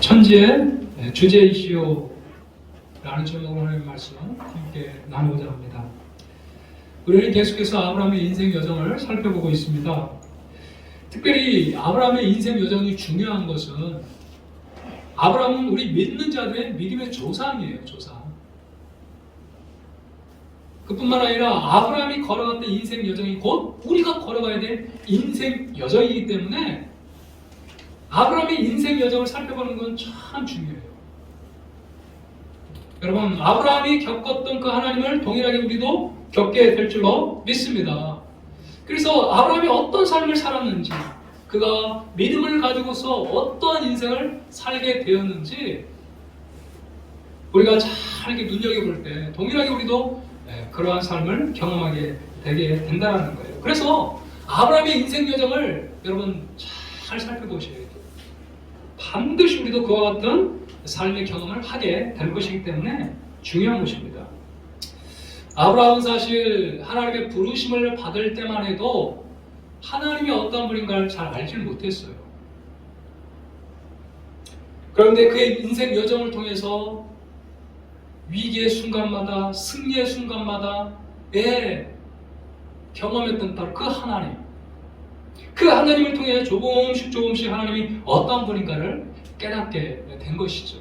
천지의 주제이시오 라는 제목으로 하나님의 말씀 함께 나누고자 합니다. 우리는 계속해서 아브라함의 인생 여정을 살펴보고 있습니다. 특별히 아브라함의 인생 여정이 중요한 것은 아브라함은 우리 믿는 자들의 믿음의 조상이에요. 조상. 그뿐만 아니라 아브라함이 걸어갔던 인생 여정이 곧 우리가 걸어가야 될 인생 여정이기 때문에 아브라함의 인생 여정을 살펴보는 건 참 중요해요. 여러분, 아브라함이 겪었던 그 하나님을 동일하게 우리도 겪게 될 줄로 믿습니다. 그래서 아브라함이 어떤 삶을 살았는지, 그가 믿음을 가지고서 어떠한 인생을 살게 되었는지 우리가 잘 이렇게 눈여겨볼 때 동일하게 우리도 그러한 삶을 경험하게 되게 된다는 거예요. 그래서 아브라함의 인생 여정을 여러분 잘 살펴보셔야 돼요. 반드시 우리도 그와 같은 삶의 경험을 하게 될 것이기 때문에 중요한 것입니다. 아브라함은 사실 하나님의 부르심을 받을 때만 해도 하나님이 어떤 분인가를 잘 알지를 못했어요. 그런데 그의 인생 여정을 통해서 위기의 순간마다, 승리의 순간마다 경험했던 바로 그 하나님, 그 하나님을 통해 조금씩 하나님이 어떤 분인가를 깨닫게 된 것이죠.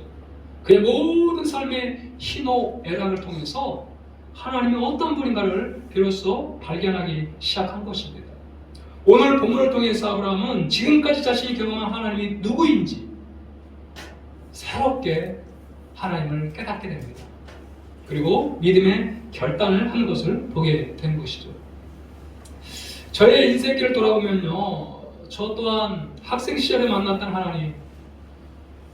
그의 모든 삶의 희노애락을 통해서 하나님이 어떤 분인가를 비로소 발견하기 시작한 것입니다. 오늘 본문을 통해서 아브라함은 지금까지 자신이 경험한 하나님이 누구인지 새롭게 하나님을 깨닫게 됩니다. 그리고 믿음의 결단을 하는 것을 보게 된 것이죠. 저의 인생길을 돌아보면요, 저 또한 학생 시절에 만났던 하나님,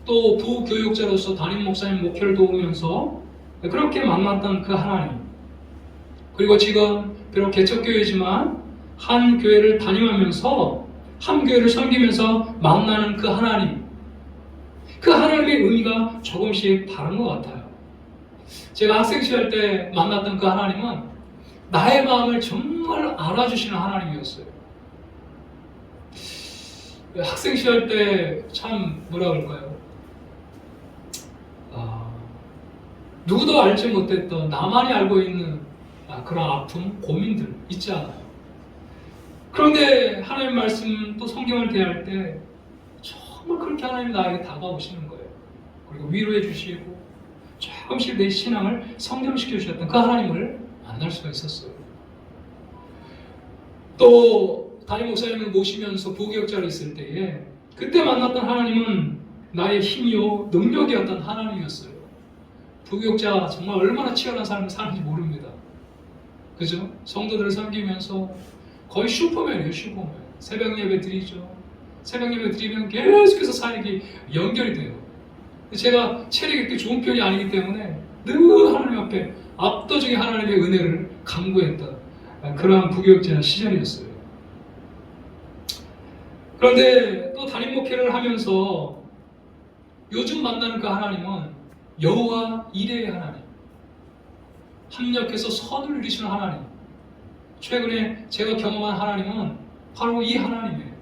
또 부교육자로서 담임 목사님 목회를 도우면서 그렇게 만났던 그 하나님, 그리고 지금 비록 개척교회지만 한 교회를 다니면서 한 교회를 섬기면서 만나는 그 하나님, 그 하나님의 의미가 조금씩 다른 것 같아요. 제가 학생 시절 때 만났던 그 하나님은 나의 마음을 정말 알아주시는 하나님이었어요. 학생 시절 때 참 뭐라 그럴까요? 누구도 알지 못했던 나만이 알고 있는 그런 아픔, 고민들 있지 않아요. 그런데 하나님 말씀 또 성경을 대할 때 정말 그렇게 하나님이 나에게 다가오시는 거예요. 그리고 위로해 주시고 조금씩 내 신앙을 성장시켜 주셨던 그 하나님을 만날 수가 있었어요. 또 담임 목사님을 모시면서 부교육자로 있을 때에 그때 만났던 하나님은 나의 힘이요 능력이었던 하나님이었어요. 부교육자 정말 얼마나 치열한 삶을 사는지 모릅니다. 그죠? 성도들을 섬기면서 거의 슈퍼맨이에요. 슈퍼맨. 새벽 예배 드리죠. 새벽 예배 드리면 계속해서 사역이 연결이 돼요. 제가 체력이 그렇게 좋은 편이 아니기 때문에 늘 하나님 앞에 압도적인 하나님의 은혜를 간구했던 그러한 부교육자 시절이었어요. 그런데 또 담임 목회를 하면서 요즘 만나는 그 하나님은 여호와 이레의 하나님, 합력해서 선을 이루시는 하나님, 최근에 제가 경험한 하나님은 바로 이 하나님이에요.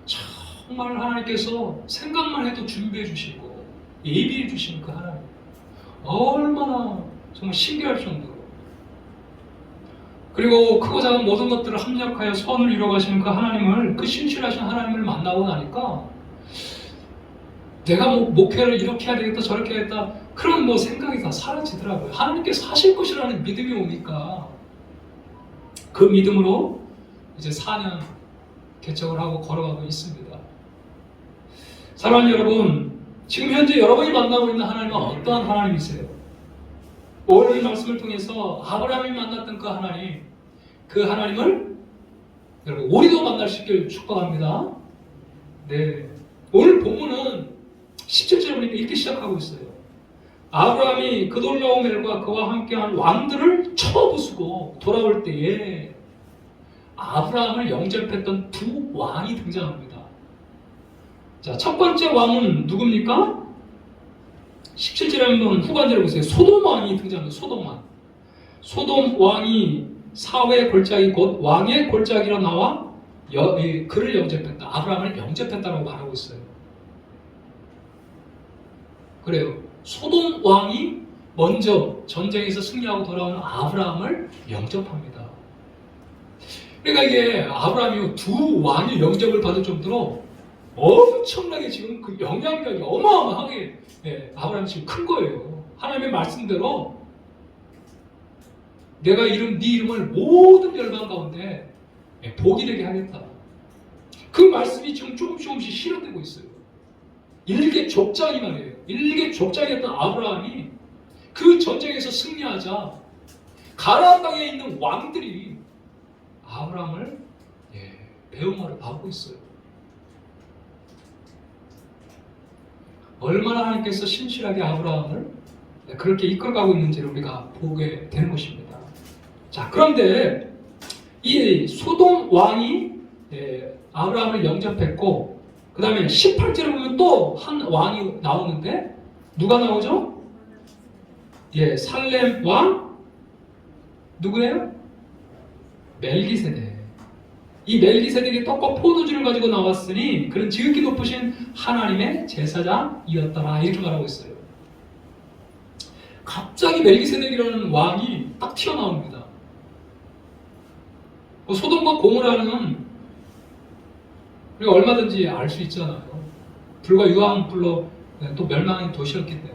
정말 하나님께서 생각만 해도 준비해 주시고 예비해 주시는 그 하나님, 얼마나 정말 신기할 정도로, 그리고 크고 작은 모든 것들을 합력하여 선을 이루어가시는 그 하나님을, 그 신실하신 하나님을 만나고 나니까 내가 목회를 이렇게 해야 되겠다 저렇게 해야겠다 그런 생각이 다 사라지더라고요. 하나님께서 하실 것이라는 믿음이 오니까 그 믿음으로 이제 4년 개척을 하고 걸어가고 있습니다. 사랑하는 여러분, 지금 현재 여러분이 만나고 있는 하나님은 어떠한 하나님이세요? 오늘 이 말씀을 통해서 아브라함이 만났던 그 하나님, 그 하나님을 여러분 우리도 만날 수 있기를 축복합니다. 네, 오늘 본문은 17절에 보니까 이렇게 시작하고 있어요. 아브라함이 그 놀라운 일과 그와 함께한 왕들을 쳐부수고 돌아올 때에 아브라함을 영접했던 두 왕이 등장합니다. 자, 첫 번째 왕은 누굽니까? 17절에 한번 후반절에 보세요. 소돔 왕이 등장합니다. 소돔 왕. 소돔 왕이 사회의 골짜기 곧 왕의 골짜기로 나와 그를 영접했다. 아브라함을 영접했다고 말하고 있어요. 그래요. 소돔 왕이 먼저 전쟁에서 승리하고 돌아온 아브라함을 영접합니다. 그러니까 이게 아브라함이 두 왕의 영접을 받을 정도로 엄청나게 지금 그 영향력이 어마어마하게 아브라함이 지금 큰 거예요. 하나님의 말씀대로 내가 네 이름을 모든 열방 가운데 복이 되게 하겠다. 그 말씀이 지금 조금씩 실현되고 있어요. 일개 족장이 말이에요. 일개 족장이었던 아브라함이 그 전쟁에서 승리하자 가나안 땅에 있는 왕들이 아브라함을 배움하러 받고 있어요. 얼마나 하나님께서 신실하게 아브라함을 그렇게 이끌어가고 있는지를 우리가 보게 되는 것입니다. 자, 그런데 이 소돔 왕이 아브라함을 영접했고, 그 다음에 18절에 보면 또 한 왕이 나오는데 누가 나오죠? 살렘 왕 누구예요? 멜기세덱. 이 멜기세덱이 떡과 포도주를 가지고 나왔으니 그는 지극히 높으신 하나님의 제사장이었더라, 이렇게 말하고 있어요. 갑자기 멜기세덱이라는 왕이 딱 튀어나옵니다. 소돔과 고모라는 우리가 얼마든지 알 수 있잖아요. 불과 유황불로 또 멸망의 도시였기 때문에.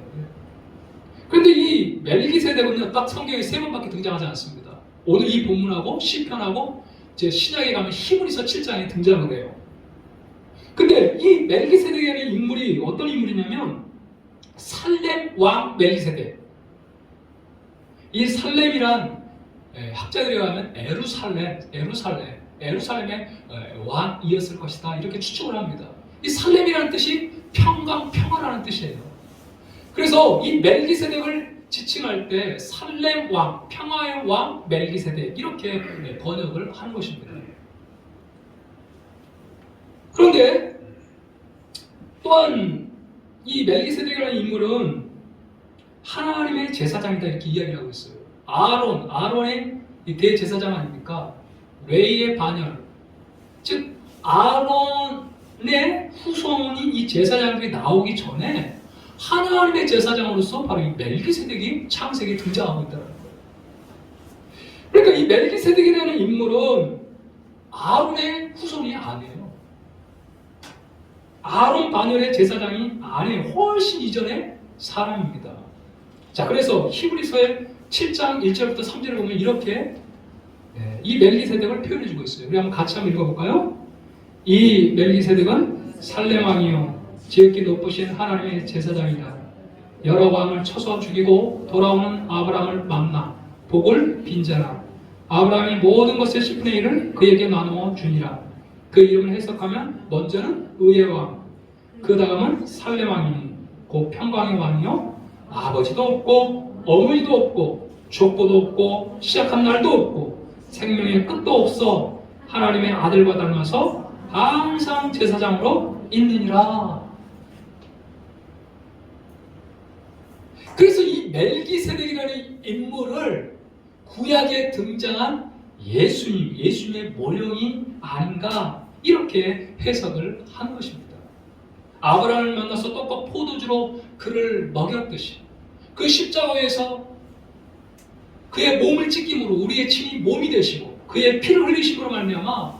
그런데 이 멜기세덱은요, 딱 성경에 3번밖에 등장하지 않습니다. 오늘 이 본문하고 시편하고 이제 신약에 가면 히브리서 7장에 등장을 해요. 근데 이 멜기세덱이라는 인물이 어떤 인물이냐면 살렘 왕 멜기세덱. 이 살렘이란 학자들에 의하면 에루살렘의 왕이었을 것이다, 이렇게 추측을 합니다. 이 살렘이라는 뜻이 평화라는 뜻이에요. 그래서 이 멜기세덱을 지칭할 때 살렘 왕, 평화의 왕 멜기세덱, 이렇게 번역을 하는 것입니다. 그런데 또한 이 멜기세덱이라는 인물은 하나님의 제사장이다, 이렇게 이야기를 하고 있어요. 아론의 대제사장 아닙니까? 레이의 반열, 즉 아론의 후손인 이 제사장들이 나오기 전에 하나님의 제사장으로서 바로 이 멜기세덱이 창세기에 등장하고 있다는 거예요. 그러니까 이 멜기세덱이라는 인물은 아론의 후손이 아니에요. 아론 반열의 제사장이 아니에요. 훨씬 이전의 사람입니다. 자, 그래서 히브리서의 7장 1절부터 3절을 보면 이렇게 이 멜기세덱을 표현해주고 있어요. 우리 한번 같이 한번 읽어볼까요? 이 멜기세덱은 살렘 왕이요 지극히 높으신 하나님의 제사장이다. 여러 왕을 쳐서 죽이고 돌아오는 아브라함을 만나 복을 빈자라. 아브라함이 모든 것의 10분의 1을 그에게 나누어 주니라. 그 이름을 해석하면 먼저는 의의 왕, 그 다음은 살렘 왕이니 곧 평강의 왕이요 아버지도 없고 어머니도 없고 족보도 없고 시작한 날도 없고 생명의 끝도 없어 하나님의 아들과 닮아서 항상 제사장으로 있느니라. 그래서 이 멜기세덱이라는 인물을 구약에 등장한 예수님의 모형이 아닌가, 이렇게 해석을 하는 것입니다. 아브라함을 만나서 떡과 포도주로 그를 먹였듯이 그 십자가에서 그의 몸을 찢김으로 우리의 친히 몸이 되시고 그의 피를 흘리심으로 말미암아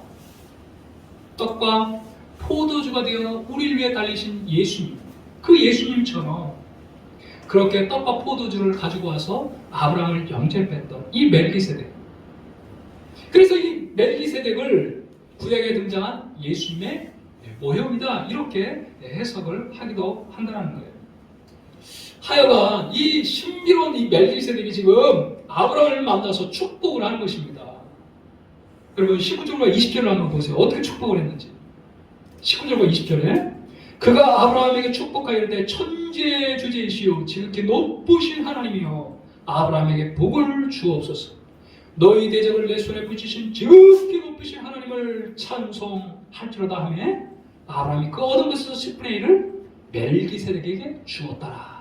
떡과 포도주가 되어 우리를 위해 달리신 예수님, 그 예수님처럼 그렇게 떡과 포도주를 가지고 와서 아브라함을 영접했던 이 멜기세덱. 그래서 이 멜기세덱을 구약에 등장한 예수님의 모형이다, 이렇게 해석을 하기도 한다는 거예요. 하여간 이 신비로운 이 멜기세덱이 지금 아브라함을 만나서 축복을 하는 것입니다. 여러분 19절과 20절을 한번 보세요. 어떻게 축복을 했는지. 19절과 20절에 그가 아브라함에게 축복하여 이르되 천지의 주제이시오 지극히 높으신 하나님이여 아브라함에게 복을 주옵소서. 너희 대적을 내 손에 붙이신 지극히 높으신 하나님을 찬송할지로다 하며 아브라함이 그 얻은 것에서 10분의 1을 멜기세덱에게 주었더라.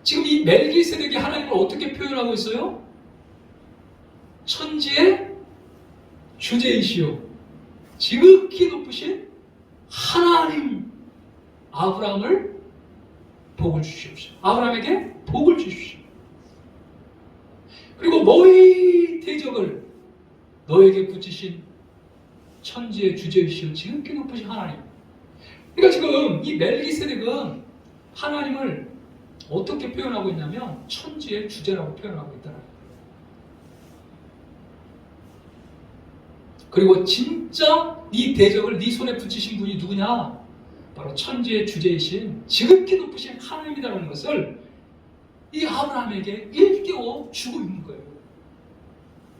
지금 이 멜기세덱이 하나님을 어떻게 표현하고 있어요? 천지의 주제이시오 지극히 높으신 하나님, 아브라함을 복을 주십시오. 아브라함에게 복을 주십시오. 그리고 너희 대적을 너에게 붙이신 천지의 주제이시오 지극히 높으신 하나님. 그러니까 지금 이 멜기세덱은 하나님을 어떻게 표현하고 있냐면 천지의 주제라고 표현하고 있다는 거예요. 그리고 진짜 네 대적을 네 손에 붙이신 분이 누구냐? 바로 천지의 주제이신 지극히 높으신 하나님이라는 것을 이 아브라함에게 일깨워 주고 있는 거예요.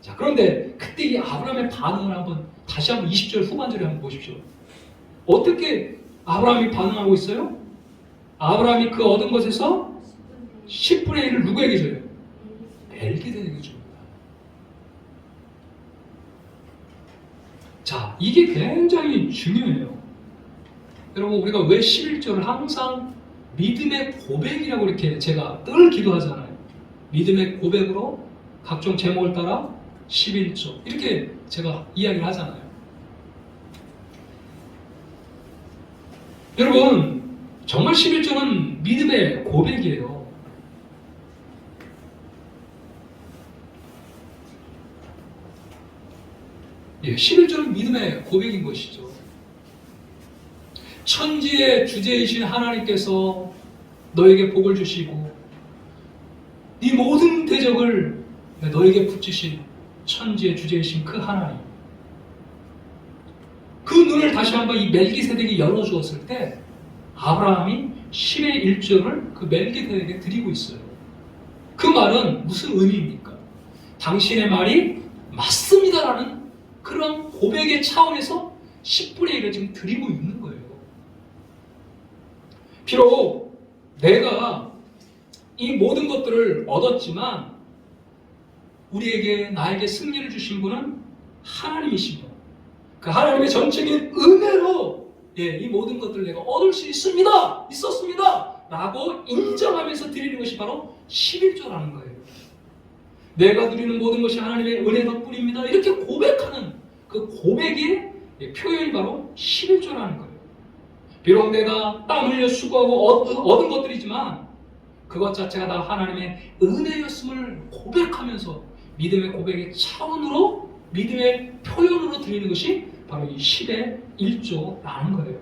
자, 그런데 그때 이 아브라함의 반응을 다시 한번 20절 후반절에 한번 보십시오. 어떻게 아브라함이 반응하고 있어요? 아브라함이 그 얻은 것에서 10분의 1을 누구에게 줘요? 멜기세덱에게 줍니다. 자, 이게 굉장히 중요해요. 여러분, 우리가 왜 11조를 항상 믿음의 고백이라고 이렇게 제가 늘 기도하잖아요. 믿음의 고백으로 각종 제목을 따라 11조 이렇게 제가 이야기를 하잖아요. 여러분, 정말 11조는 믿음의 고백이에요. 예, 11조는 믿음의 고백인 것이죠. 천지의 주제이신 하나님께서 너에게 복을 주시고 네 모든 대적을 너에게 붙이신 천지의 주제이신 그 하나님, 그 눈을 다시 한번 이 멜기세덱이 열어주었을 때 아브라함이 10의 1조를 그 멜기세덱에게 드리고 있어요. 그 말은 무슨 의미입니까? 당신의 말이 맞습니다라는 그런 고백의 차원에서 10분의 1을 지금 드리고 있는 거예요. 비록 내가 이 모든 것들을 얻었지만 나에게 승리를 주신 분은 하나님이십니다. 그 하나님의 전적인 은혜로 이 모든 것들을 내가 얻을 수 있었습니다 라고 인정하면서 드리는 것이 바로 11조라는 거예요. 내가 누리는 모든 것이 하나님의 은혜 덕분입니다 이렇게 고백하는 그 고백의 표현이 바로 11조라는 거예요. 비록 내가 땀 흘려 수고하고 얻은 것들이지만 그것 자체가 다 하나님의 은혜였음을 고백하면서 믿음의 고백의 차원으로 믿음의 표현으로 드리는 것이 바로 이 10의 1조라는 거예요.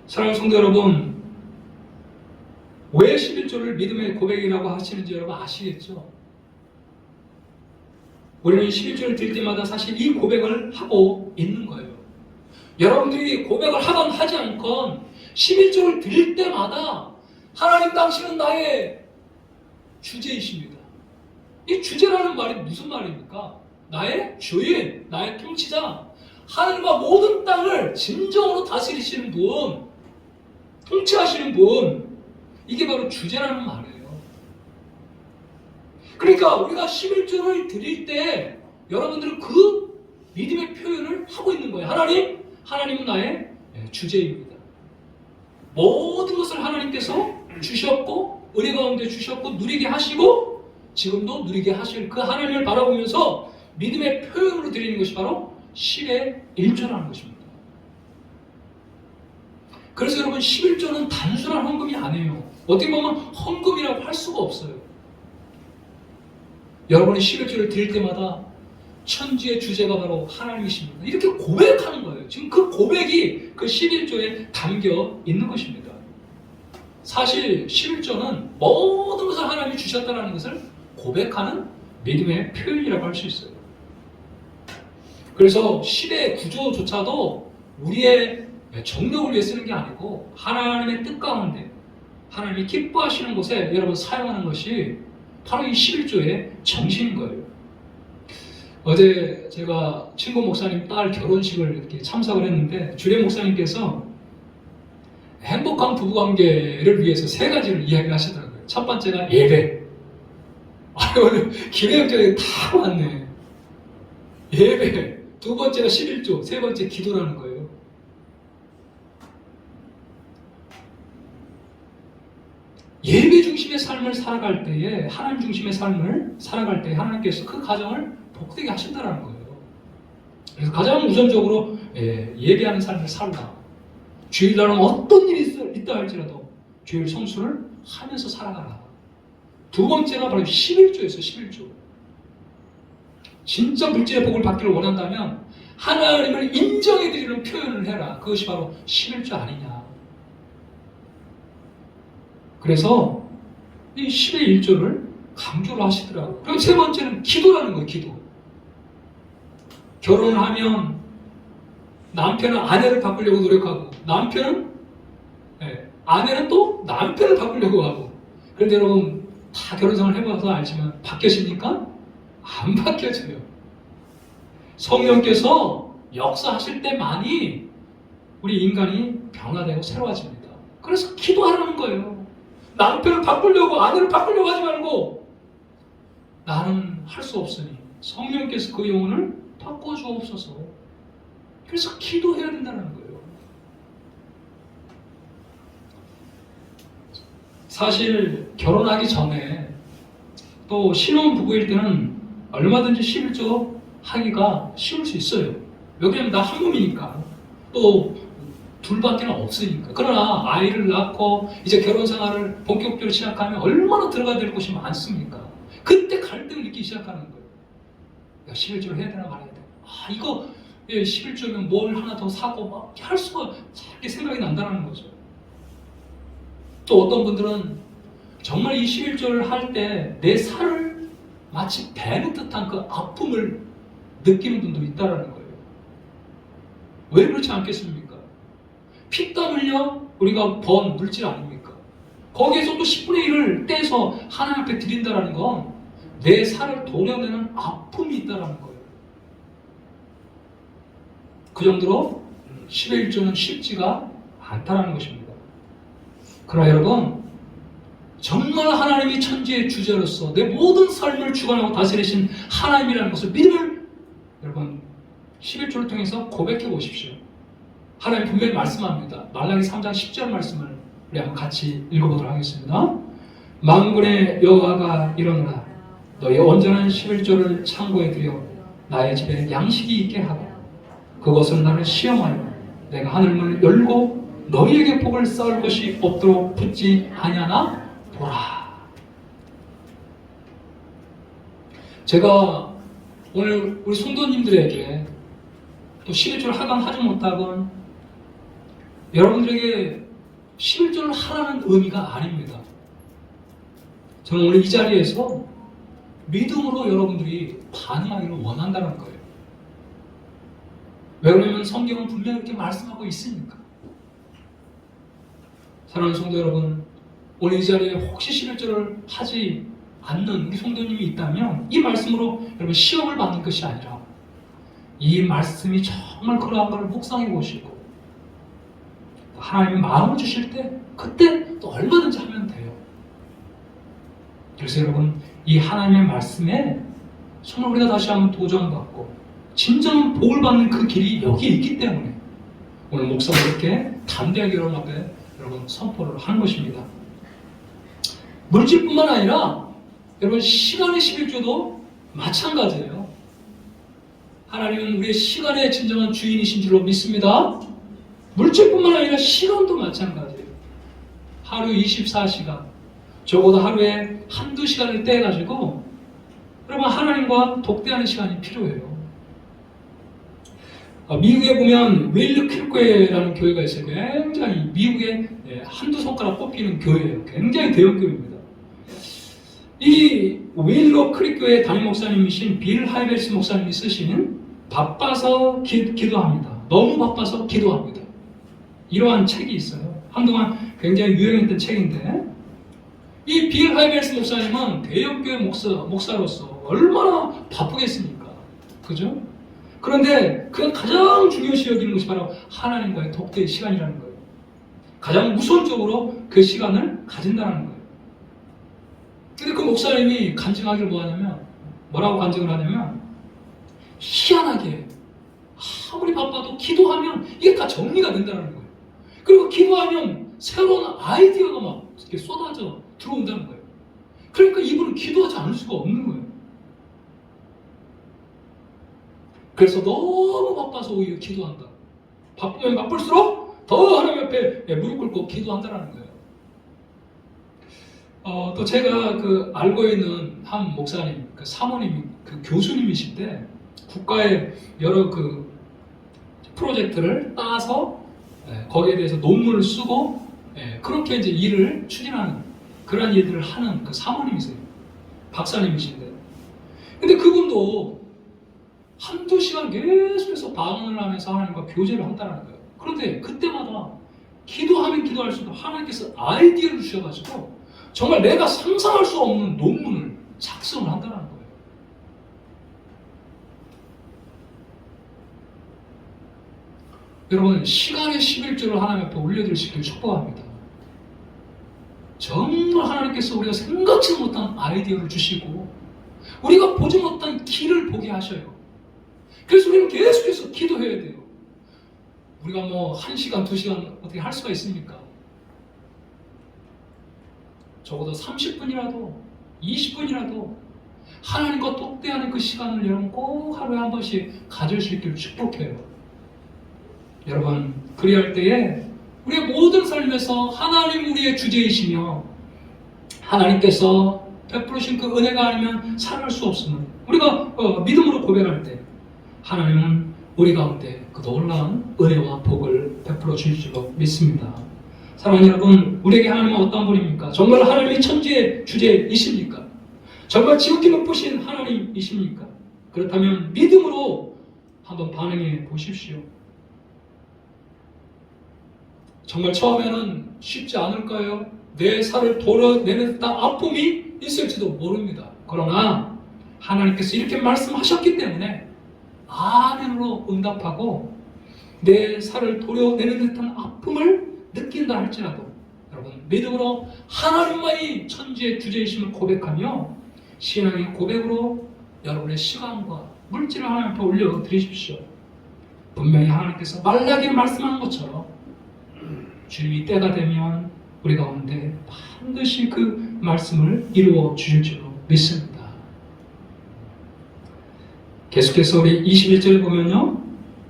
사랑하는 성도 여러분, 왜 11조를 믿음의 고백이라고 하시는지 여러분 아시겠죠? 우리는 11조를 드릴 때마다 사실 이 고백을 하고 있는 거예요. 여러분들이 고백을 하건 하지 않건 11조를 드릴 때마다 하나님 당신은 나의 주제이십니다. 이 주제라는 말이 무슨 말입니까? 나의 주인, 나의 통치자, 하늘과 모든 땅을 진정으로 다스리시는 분, 통치하시는 분, 이게 바로 주제라는 말이에요. 그러니까 우리가 11조를 드릴 때 여러분들은 그 믿음의 표현을 하고 있는 거예요. 하나님은 나의 주제입니다. 모든 것을 하나님께서 주셨고 은혜 가운데 주셨고 누리게 하시고 지금도 누리게 하실 그 하나님을 바라보면서 믿음의 표현으로 드리는 것이 바로 10의 1조라는 것입니다. 그래서 여러분 11조는 단순한 헌금이 아니에요. 어떻게 보면 헌금이라고 할 수가 없어요. 여러분이 11조를 드릴 때마다 천지의 주제가 바로 하나님이십니다. 이렇게 고백하는 거예요. 지금 그 고백이 그 11조에 담겨 있는 것입니다. 사실 11조는 모든 것을 하나님이 주셨다는 것을 고백하는 믿음의 표현이라고 할 수 있어요. 그래서 10의 구조조차도 우리의 정력을 위해 쓰는 게 아니고 하나님의 뜻 가운데 하나님이 기뻐하시는 곳에 여러분 사용하는 것이 바로 이 11조의 정신인 거예요. 어제 제가 친구 목사님 딸 결혼식을 이렇게 참석을 했는데 주례 목사님께서 행복한 부부관계를 위해서 3가지를 이야기를 하시더라고요. 첫 번째가 예배. 오늘 기대형적인 다 왔네. 예배. 두 번째가 11조. 세 번째 기도라는 거예요. 예배 중심의 삶을 살아갈 때에 하나님 중심의 삶을 살아갈 때에 하나님께서 그 가정을 복되게 하신다는 거예요. 그래서 가장 우선적으로 예배하는 삶을 살라. 주일날은 어떤 일이 있다 할지라도 주일 성수를 하면서 살아가라. 두 번째가 바로 11조였어요. 11조. 진짜 물질의 복을 받기를 원한다면 하나님을 인정해드리는 표현을 해라. 그것이 바로 11조 아니냐. 그래서 이 11조를 강조를 하시더라고요. 그리고 세 번째는 기도라는 거예요. 기도. 결혼을 하면 남편은 아내를 바꾸려고 노력하고 아내는 또 남편을 바꾸려고 하고. 그런데 여러분 다 결혼생활 해봐서 알지만 바뀌십니까? 안 바뀌어져요. 성령께서 역사하실 때만이 우리 인간이 변화되고 새로워집니다. 그래서 기도하라는 거예요. 남편을 바꾸려고 아내를 바꾸려고 하지 말고 나는 할 수 없으니 성령께서 그 영혼을 바꿔주옵소서. 그래서 기도해야 된다는 거예요. 사실 결혼하기 전에 또 신혼부부일 때는 얼마든지 11조 하기가 쉬울 수 있어요. 왜냐면 나 한 몸이니까. 또 둘밖에는 없으니까. 그러나 아이를 낳고 이제 결혼 생활을 본격적으로 시작하면 얼마나 들어가야 될 곳이 많습니까? 그때 갈등을 느끼기 시작하는 거예요. 야, 11조를 해야 되나 말아야 되나. 이거 11조면 뭘 하나 더 사고 막 할 수가 자꾸 생각이 난다는 거죠. 또 어떤 분들은 정말 이 11조를 할 때 내 살을 마치 베는 듯한 그 아픔을 느끼는 분도 있다는 거예요. 왜 그렇지 않겠습니까? 피땀 흘려 우리가 번 물질 아닙니까? 거기에서도 10분의 1을 떼서 하나님 앞에 드린다는 건 내 살을 도려내는 아픔이 있다는 거예요. 그 정도로 11조는 쉽지가 않다는 것입니다. 그러나 여러분, 정말 하나님이 천지의 주제로서 내 모든 삶을 주관하고 다스리신 하나님이라는 것을 믿음을 여러분 11조를 통해서 고백해 보십시오. 하나님 분명히 말씀합니다. 말라기 3장 10절 말씀을 우리 한번 같이 읽어보도록 하겠습니다. 만군의 여호와가 이르노라. 너의 온전한 11조를 창고에 들여 나의 집에 양식이 있게 하고 그것을 나를 시험하여 내가 하늘문을 열고 너희에게 복을 쌓을 것이 없도록 붙지 아니하나 보라. 제가 오늘 우리 성도님들에게 또 11조를 하건 하지 못하건 여러분들에게 11조를 하라는 의미가 아닙니다. 저는 오늘 이 자리에서 믿음으로 여러분들이 반응하기를 원한다는 거예요. 왜 그러냐면 성경은 분명히 이렇게 말씀하고 있으니까. 사랑하는 성도 여러분, 오늘 이 자리에 혹시 11조를 하지 않는 우리 성도님이 있다면 이 말씀으로 여러분 시험을 받는 것이 아니라 이 말씀이 정말 그러한 걸 묵상해 보시고 하나님이 마음을 주실 때 그때 또 얼마든지 하면 돼요. 그래서 여러분 이 하나님의 말씀에 정말 우리가 다시 한번 도전받고 진정한 복을 받는 그 길이 여기에 있기 때문에 오늘 목사가 이렇게 담대하게 여러분 앞에 여러분 선포를 하는 것입니다. 물질뿐만 아니라 여러분 시간의 11조도 마찬가지예요. 하나님은 우리의 시간의 진정한 주인이신 줄로 믿습니다. 물질뿐만 아니라 시간도 마찬가지예요. 하루 24시간 적어도 하루에 한두 시간을 떼가지고 여러분 하나님과 독대하는 시간이 필요해요. 미국에 보면 윌로 크리크회라는 교회가 있어요. 굉장히 미국에 한두 손가락 뽑히는 교회예요. 굉장히 대형 교회입니다. 이 윌로 크리크회 담임 목사님이신 빌 하이벨스 목사님이 쓰신 바빠서 기도합니다. 너무 바빠서 기도합니다. 이러한 책이 있어요. 한동안 굉장히 유행했던 책인데 이 빌 하이벨스 목사님은 대형교회 목사로서 얼마나 바쁘겠습니까? 그죠? 그런데 그가 가장 중요시 여기는 것이 바로 하나님과의 독대의 시간이라는 거예요. 가장 우선적으로 그 시간을 가진다는 거예요. 근데 그 목사님이 간증하기를 뭐라고 간증을 하냐면 희한하게 아무리 바빠도 기도하면 이게 다 정리가 된다는 거예요. 그리고 기도하면 새로운 아이디어가 막 이렇게 쏟아져 들어온다는 거예요. 그러니까 이분은 기도하지 않을 수가 없는 거예요. 그래서 너무 바빠서 오히려 기도한다. 바쁘면 바쁠수록 더 하나님 앞에 무릎 꿇고 기도한다라는 거예요. 또 제가 알고 있는 한 목사님, 사모님이 교수님이신데 국가의 여러 프로젝트를 따서 거기에 대해서 논문을 쓰고 그렇게 이제 일을 추진하는 그런 일들을 하는 사모님이세요. 박사님이신데. 근데 그분도 한두 시간 계속해서 방언을 하면서 하나님과 교제를 한다는 거예요. 그런데 그때마다 기도하면 기도할수록 하나님께서 아이디어를 주셔가지고 정말 내가 상상할 수 없는 논문을 작성을 한다는 거예요. 여러분, 시간의 11조를 하나님 앞에 올려드릴 수 있기를 축복합니다. 정말 하나님께서 우리가 생각지 못한 아이디어를 주시고 우리가 보지 못한 길을 보게 하셔요. 그래서 우리는 계속해서 기도해야 돼요. 우리가 1시간, 2시간 어떻게 할 수가 있습니까? 적어도 30분이라도 20분이라도 하나님과 똑대하는 그 시간을 여러분 꼭 하루에 한 번씩 가질 수 있기를 축복해요. 여러분, 그리할 때에 우리의 모든 삶에서 하나님 우리의 주제이시며 하나님께서 베푸르신 그 은혜가 아니면 살아갈 수 없음을 우리가 믿음으로 고백할 때 하나님은 우리 가운데 그 놀라운 은혜와 복을 베풀어 주실 줄 믿습니다. 사랑하는 여러분, 우리에게 하나님은 어떤 분입니까? 정말 하나님이 천지의 주제이십니까? 정말 지극히 높으신 하나님이십니까? 그렇다면 믿음으로 한번 반응해 보십시오. 정말 처음에는 쉽지 않을까요? 내 살을 도려내는 듯한 아픔이 있을지도 모릅니다. 그러나 하나님께서 이렇게 말씀하셨기 때문에 아멘으로 응답하고 내 살을 도려내는 듯한 아픔을 느낀다 할지라도 여러분 믿음으로 하나님만이 천지의 주제이심을 고백하며 신앙의 고백으로 여러분의 시간과 물질을 하나님 앞에 올려드리십시오. 분명히 하나님께서 말라기에 말씀한 것처럼 주님이 때가 되면 우리 가운데 반드시 그 말씀을 이루어 주실 줄로 믿습니다. 계속해서 우리 21절에 보면요,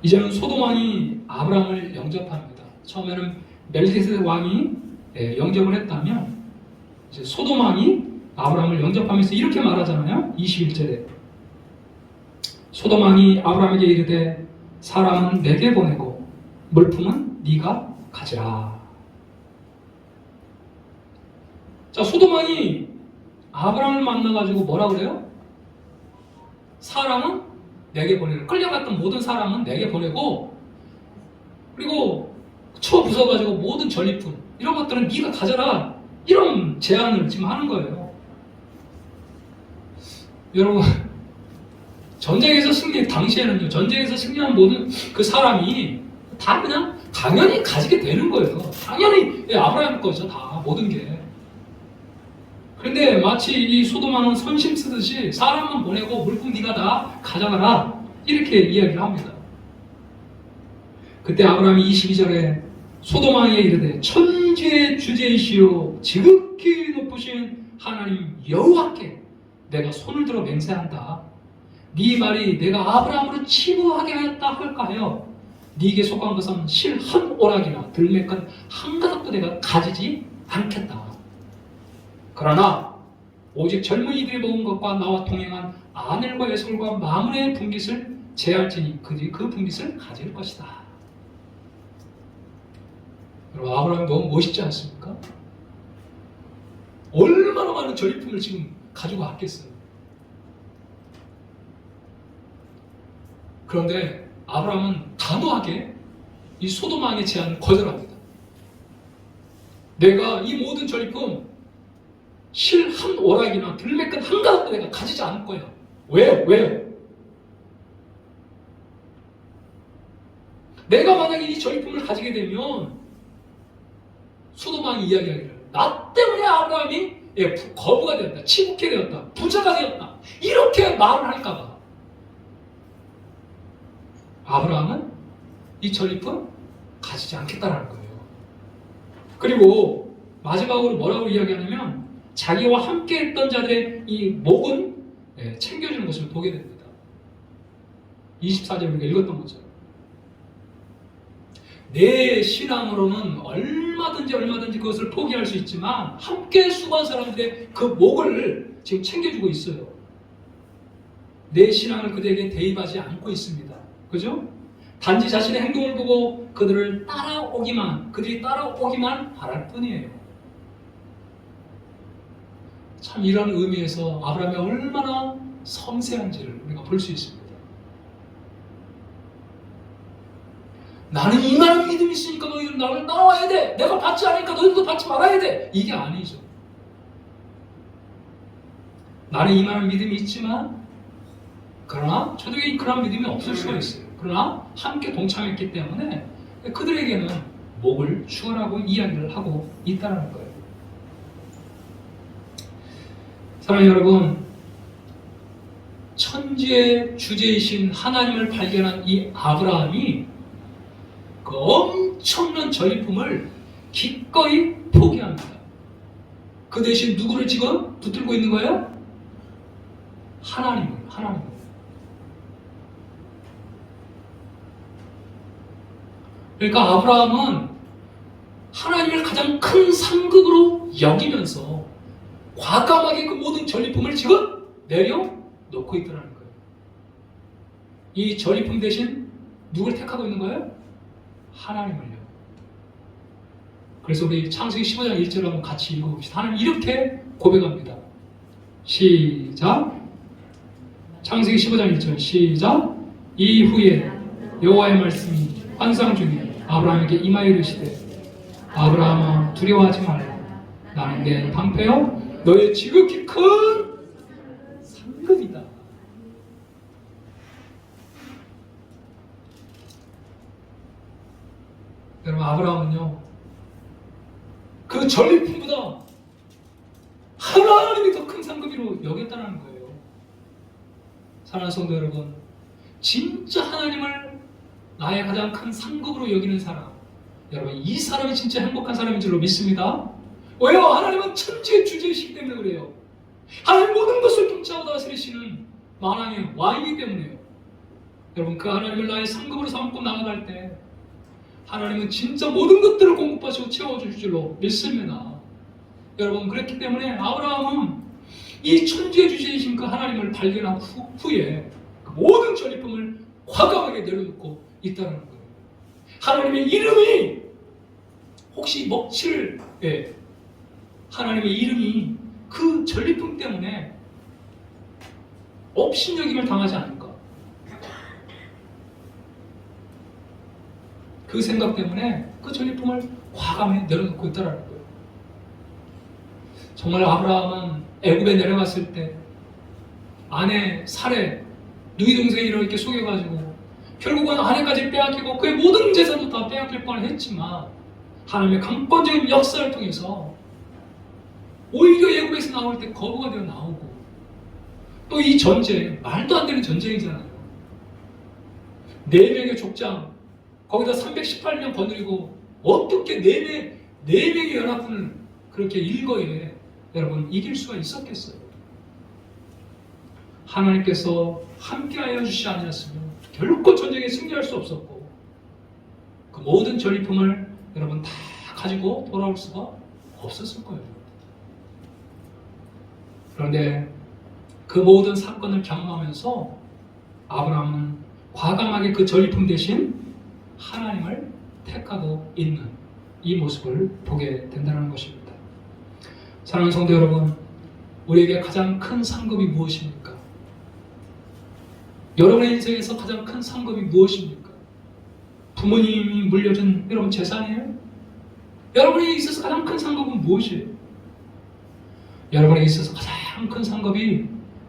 이제는 소돔 왕이 아브라함을 영접합니다. 처음에는 멜기세덱 왕이 영접을 했다면 이제 소돔 왕이 아브라함을 영접하면서 이렇게 말하잖아요. 21절에 소돔 왕이 아브라함에게 이르되 사람은 내게 보내고 물품은 네가 가지라. 자, 소돔 왕이 아브라함을 만나가지고 뭐라 그래요? 사람은 내게 보내고, 끌려갔던 모든 사람은 내게 보내고, 그리고 쳐 부숴가지고 모든 전리품 이런 것들은 네가 가져라, 이런 제안을 지금 하는 거예요. 여러분, 전쟁에서 당시에는요, 전쟁에서 승리한 모든 그 사람이 다 그냥 당연히 가지게 되는 거예요. 당연히 아브라함 거죠, 다 모든 게. 그런데 마치 이 소돔 왕은 선심 쓰듯이 사람만 보내고 물품 네가 다 가져가라, 이렇게 이야기를 합니다. 그때 아브라함이 22절에 소돔 왕에게 이르되 천지의 주제이시오 지극히 높으신 하나님 여호와께 내가 손을 들어 맹세한다. 네 말이 내가 아브라함으로 치부하게 하였다 할까 하여 네게 속한 것은 실 한 오락이나 들매끈 한 가닥도 내가 가지지 않겠다. 그러나 오직 젊은이들이 먹은 것과 나와 동행한 아넬과 에솔과 마므레의 분깃을 제할지니 그들이 그 분깃을 가질 것이다. 여러분, 아브라함이 너무 멋있지 않습니까? 얼마나 많은 전리품을 지금 가지고 왔겠어요. 그런데 아브라함은 단호하게 이 소돔 왕의 제안을 거절합니다. 내가 이 모든 전리품 실 한 오락이나 들매끈 한 가닥도 내가 가지지 않을 거야. 왜요? 내가 만약에 이 전리품을 가지게 되면 소돔 왕이 이야기하기를 나 때문에 아브라함이 거부가 되었다, 치북해 되었다, 부자가 되었다, 이렇게 말을 할까봐 아브라함은 이 전리품 가지지 않겠다라는 거예요. 그리고 마지막으로 뭐라고 이야기하냐면 자기와 함께 했던 자들의 이 목은 챙겨주는 것을 보게 됩니다. 24절 우리가 읽었던 것처럼 내 신앙으로는 얼마든지 그것을 포기할 수 있지만 함께 수고한 사람들의 그 목을 지금 챙겨주고 있어요. 내 신앙을 그들에게 대입하지 않고 있습니다. 그죠? 단지 자신의 행동을 보고 그들이 따라오기만 바랄 뿐이에요. 참 이런 의미에서 아브라함이 얼마나 섬세한지를 우리가 볼 수 있습니다. 나는 이만한 믿음이 있으니까 너희들은 나를 따라와야 돼. 내가 받지 않으니까 너희들도 받지 말아야 돼. 이게 아니죠. 나는 이만한 믿음이 있지만 그러나 저들에게 그런 믿음이 없을 수가 있어요. 그러나 함께 동참했기 때문에 그들에게는 목을 추월하고 이야기를 하고 있다는 거예요. 사랑하는 여러분, 천지의 주제이신 하나님을 발견한 이 아브라함이 그 엄청난 전리품을 기꺼이 포기합니다. 그 대신 누구를 지금 붙들고 있는 거예요? 하나님을. 그러니까 아브라함은 하나님을 가장 큰 상급으로 여기면서 과감하게 그 모든 전리품을 지금 내려놓고 있다는 거예요. 이 전리품 대신 누굴 택하고 있는 거예요? 하나님을요. 그래서 우리 창세기 15장 1절을 한번 같이 읽어봅시다. 하나님 이렇게 고백합니다. 시작. 창세기 15장 1절 시작. 이후에 여호와의 말씀이 환상 중에 아브라함에게 임하여 이르시되 아브라함아 두려워하지 말라. 나는 내 방패요 너의 지극히 큰 상급이다. 여러분, 아브라함은요 그 전리품보다 하나님이 더 큰 상급으로 여겼다는 거예요. 사랑하는 성도 여러분, 진짜 하나님을 나의 가장 큰 상급으로 여기는 사람, 여러분 이 사람이 진짜 행복한 사람인 줄로 믿습니다. 왜요? 하나님은 천지의 주제이시기 때문에 그래요. 하나님 모든 것을 통치하고 다스리시는 만왕의 왕이기 때문에요. 여러분, 그 하나님을 나의 상급으로 삼고 나아갈 때 하나님은 진짜 모든 것들을 공급하시고 채워주실 줄로 믿습니다. 여러분, 그렇기 때문에 아브라함은 이 천지의 주제이신 그 하나님을 발견한 후에 그 모든 전리품을 과감하게 내려놓고 있다는 거예요. 하나님의 이름이 혹시 먹칠 하나님의 이름이 그 전리품 때문에 업신여김을 당하지 않을까? 그 생각 때문에 그 전리품을 과감히 내려놓고 있다는 거예요. 정말 아브라함은 애굽에 내려갔을 때 아내 사레 누이 동생이 이렇게 속여가지고 결국은 아내까지 빼앗기고 그의 모든 재산도 다 빼앗길 뻔했지만 하나님의 강권적인 역사를 통해서 오히려 애굽에서 나올 때 거부가 되어 나오고 또 이 전쟁, 말도 안 되는 전쟁이잖아요. 4명의 족장 거기다 318명 거느리고 어떻게 4명의 연합군을 그렇게 일거에 여러분 이길 수가 있었겠어요? 하나님께서 함께하여 주시지 않았으면 결코 전쟁에 승리할 수 없었고 그 모든 전리품을 여러분 다 가지고 돌아올 수가 없었을 거예요. 그런데 그 모든 사건을 경험하면서 아브라함은 과감하게 그 전리품 대신 하나님을 택하고 있는 이 모습을 보게 된다는 것입니다. 사랑하는 성도 여러분, 우리에게 가장 큰 상급이 무엇입니까? 여러분의 인생에서 가장 큰 상급이 무엇입니까? 부모님이 물려준 여러분 재산이에요? 여러분에게 있어서 가장 큰 상급은 무엇이에요? 여러분에게 있어서 가장 큰 상급이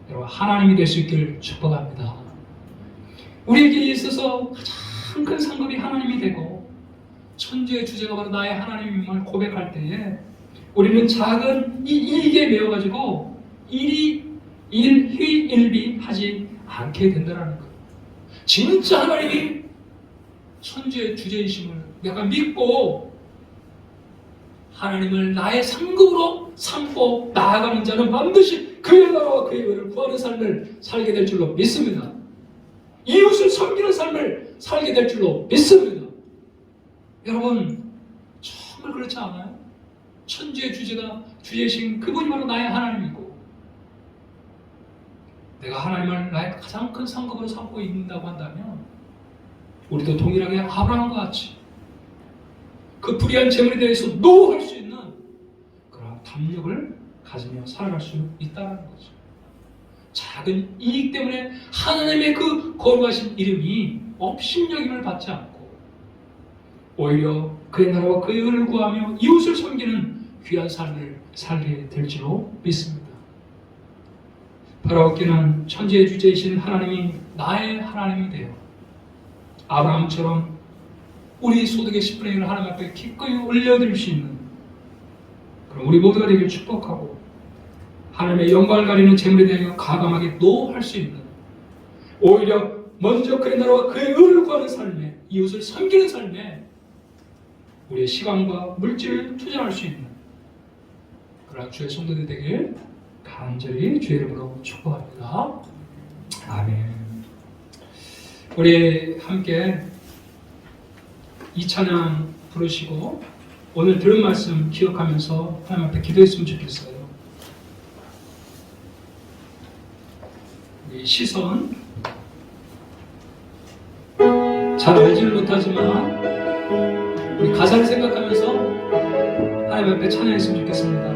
여러분 하나님이 될 수 있기를 축복합니다. 우리에게 있어서 가장 큰 상급이 하나님이 되고 천지의 주제가 바로 나의 하나님임을 고백할 때에 우리는 작은 이 일기에 매여가지고 일희일비하지 않게 된다는 거예요. 진짜 하나님이 천지의 주제이심을 내가 믿고 하나님을 나의 상급으로 삼고 나아가는 자는 반드시 그의 나라와 그의 의를 구하는 삶을 살게 될 줄로 믿습니다. 이웃을 섬기는 삶을 살게 될 줄로 믿습니다. 여러분 정말 그렇지 않아요? 천지의 주제이신 그분이 바로 나의 하나님이고 내가 하나님을 나의 가장 큰 상급으로 삼고 있는다고 한다면 우리도 동일하게 아브라함과 같이 그 불의한 재물에 대해서 노할 수 있는 그런 담력을 가지며 살아갈 수 있다는 거죠. 작은 이익 때문에 하나님의 그 거룩하신 이름이 업신여김을 받지 않고 오히려 그의 나라와 그의 의를 구하며 이웃을 섬기는 귀한 삶을 살게 될지로 믿습니다. 바라옵기는 천지의 주제이신 하나님이 나의 하나님이 되어 아브라함처럼 우리 소득의 10분의 1을 하나님 앞에 기꺼이 올려드릴 수 있는 그럼 우리 모두가 되길 축복하고 하나님의 영광을 가리는 재물에 대하여 가감하게 노할 수 있는 오히려 먼저 그의 나라와 그의 의를 구하는 삶에 이웃을 섬기는 삶에 우리의 시간과 물질을 투자할 수 있는 그러한 주의 성도들 되길 간절히 주의 이름으로 축복합니다. 아멘. 우리 함께 이 찬양 부르시고 오늘 들은 말씀 기억하면서 하나님 앞에 기도했으면 좋겠어요. 우리 시선 잘 알지는 못하지만 우리 가사를 생각하면서 하나님 앞에 찬양했으면 좋겠습니다.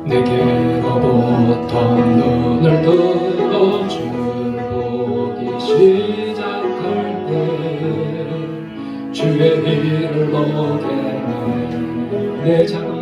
내게로부터 눈을 들어 축복이 시작할 때 주의 일을 보게 내 작은